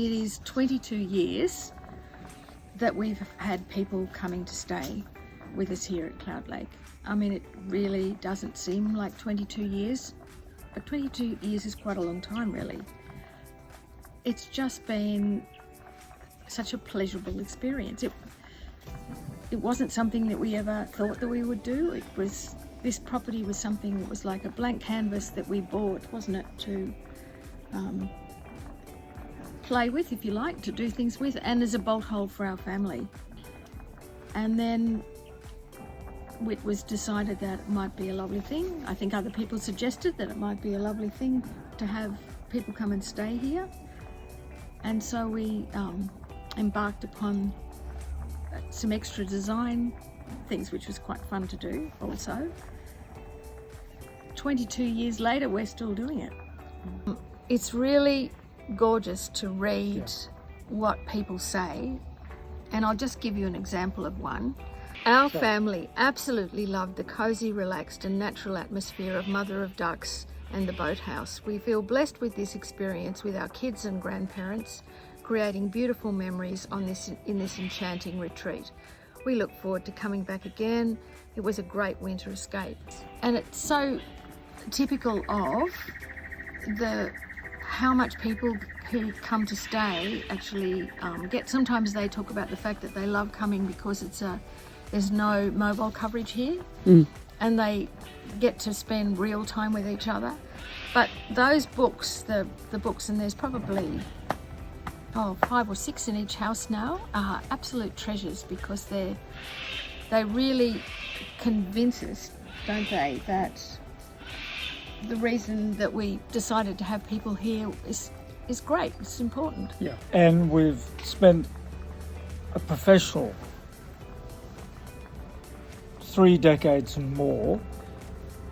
It is 22 years that we've had people coming to stay with us here at Cloudlake. I mean, it really doesn't seem like 22 years, but 22 years is quite a long time, really. It's just been such a pleasurable experience. It wasn't something that we ever thought that we would do. This property was something that was like a blank canvas that we bought, wasn't it, to play with, if you like, to do things with, and as a bolt hole for our family. And then it was decided that it might be a lovely thing. I think other people suggested that it might be a lovely thing to have people come and stay here. And so we embarked upon some extra design things, which was quite fun to do also. 22 years later, we're still doing it. It's really gorgeous to read what people say, and I'll just give you an example of one. Our family absolutely loved the cosy, relaxed and natural atmosphere of Mother of Ducks and the boathouse. We feel blessed with this experience with our kids and grandparents, creating beautiful memories in this enchanting retreat. We look forward to coming back again. It was a great winter escape. And it's so typical of how much people who come to stay actually get. Sometimes they talk about the fact that they love coming because there's no mobile coverage here, and they get to spend real time with each other. But those books, the books, and there's probably 5 or 6 in each house now, are absolute treasures, because they really convince us, don't they, that the reason that we decided to have people here is great, it's important. Yeah, and we've spent a professional 3 decades and more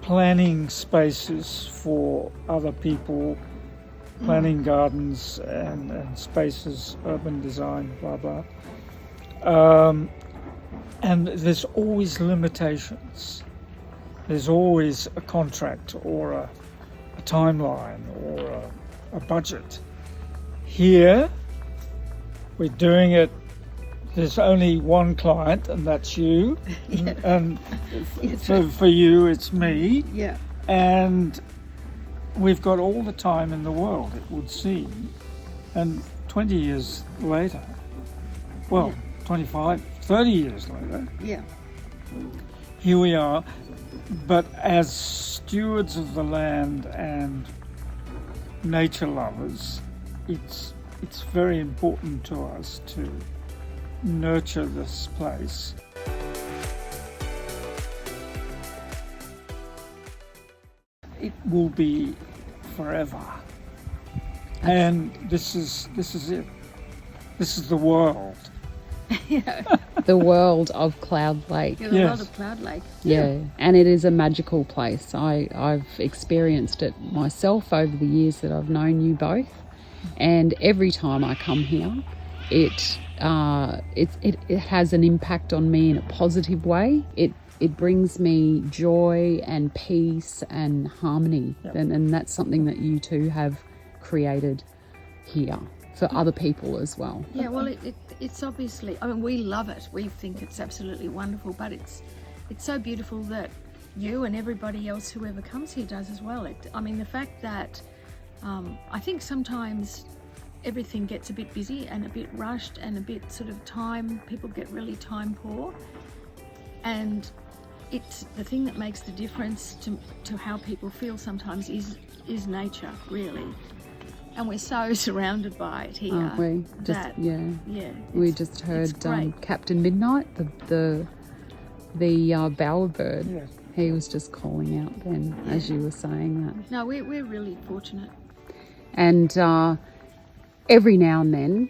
planning spaces for other people, planning gardens and spaces, urban design, blah, blah. And there's always limitations. There's always a contract or a timeline or a budget. Here, we're doing it. There's only one client, and that's you. And for you, it's me. Yeah. And we've got all the time in the world, it would seem. And 20 years later, 25, 30 years later, here we are. But as stewards of the land and nature lovers, it's very important to us to nurture this place. It will be forever, and this is it. This is the world. The world of Cloudlake. The world of Cloudlake. Yeah, and it is a magical place. I've experienced it myself over the years that I've known you both, and every time I come here, it has an impact on me in a positive way. It brings me joy and peace and harmony, and that's something that you two have created here for other people as well. Yeah, well, it's obviously, I mean, we love it. We think it's absolutely wonderful, but it's so beautiful that you and everybody else, whoever comes here, does as well. I mean, the fact that I think sometimes everything gets a bit busy and a bit rushed and a bit sort of people get really time poor, and it's the thing that makes the difference to how people feel sometimes is nature, really. And we're so surrounded by it here. Aren't we? We just heard Captain Midnight, the bowerbird. Yeah. He was just calling out then, as you were saying that. No, we're really fortunate. And every now and then,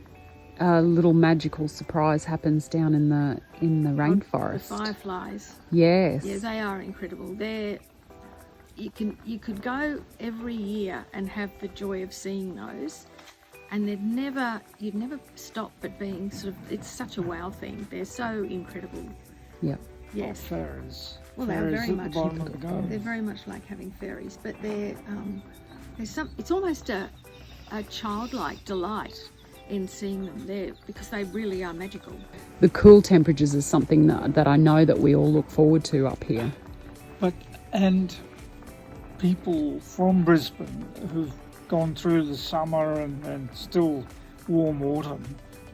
a little magical surprise happens down in the rainforest. The fireflies. Yes. Yeah, they are incredible. You could go every year and have the joy of seeing those, and you'd never stop but being sort of, it's such a wow thing. They're so incredible. Yep. Yes. Fairies. Well, they're very much. They're very much like having fairies, but it's almost a childlike delight in seeing them there, because they really are magical. The cool temperatures is something that I know that we all look forward to up here. And people from Brisbane who've gone through the summer and still warm autumn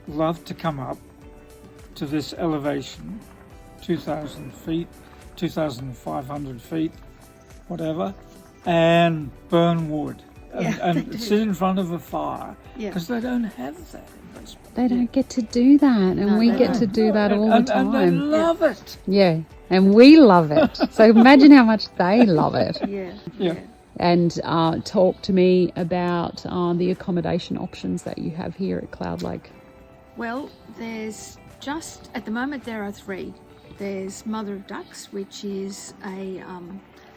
love to come up to this elevation, 2,000 feet, 2,500 feet, whatever, and burn wood and sit in front of a fire, because they don't have that in Brisbane. They don't get to do that, and we get to do that all the time. And they love it. Yeah, and we love it. So imagine how much they love it. Yeah. And talk to me about the accommodation options that you have here at Cloudlake. Well, there's just, at the moment there are 3. There's Mother of Ducks, which is a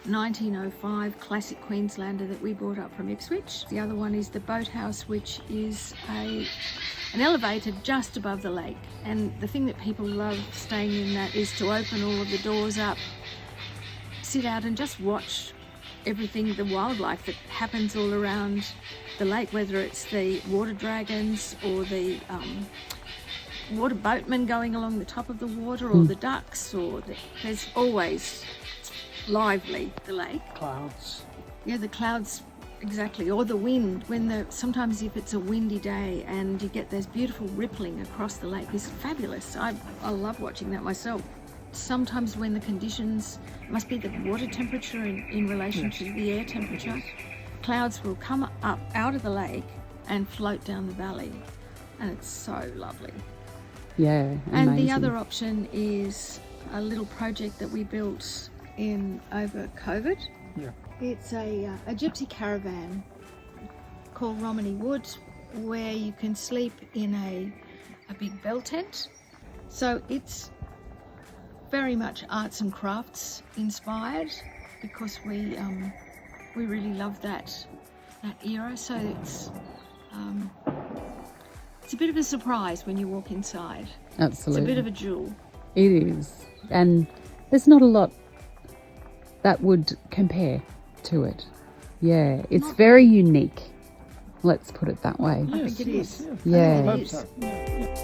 1905 classic Queenslander that we brought up from Ipswich. The other one is the Boathouse, which is an elevator just above the lake. And the thing that people love staying in that is to open all of the doors up, sit out and just watch everything, the wildlife that happens all around the lake, whether it's the water dragons or the water boatmen going along the top of the water, or the ducks, or there's always lively, the lake. Clouds. Yeah, the clouds, exactly, or the wind. Sometimes if it's a windy day and you get this beautiful rippling across the lake, is fabulous. I love watching that myself. Sometimes when the conditions, must be the water temperature in relation to the air temperature, clouds will come up out of the lake and float down the valley, and it's so lovely. Yeah, amazing. And the other option is a little project that we built over COVID. Yeah. It's a gypsy caravan called Romany Wood, where you can sleep in a big bell tent. So it's very much arts and crafts inspired, because we really love that era. So it's a bit of a surprise when you walk inside. Absolutely. It's a bit of a jewel. It is. And there's not a lot that would compare to it. Yeah, it's very unique. Let's put it that way. I think it is. Yeah. I think it is.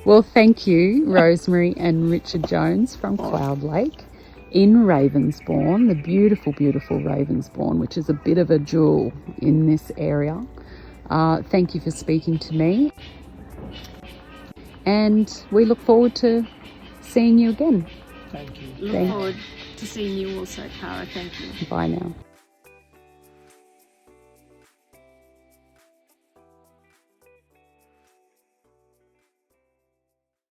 Well, thank you, Rosemary and Richard Jones from Cloudlake in Ravensbourne, the beautiful, beautiful Ravensbourne, which is a bit of a jewel in this area. Thank you for speaking to me. And we look forward to seeing you again. Thank you. Look forward to seeing you also, Cara. Thank you. Bye now.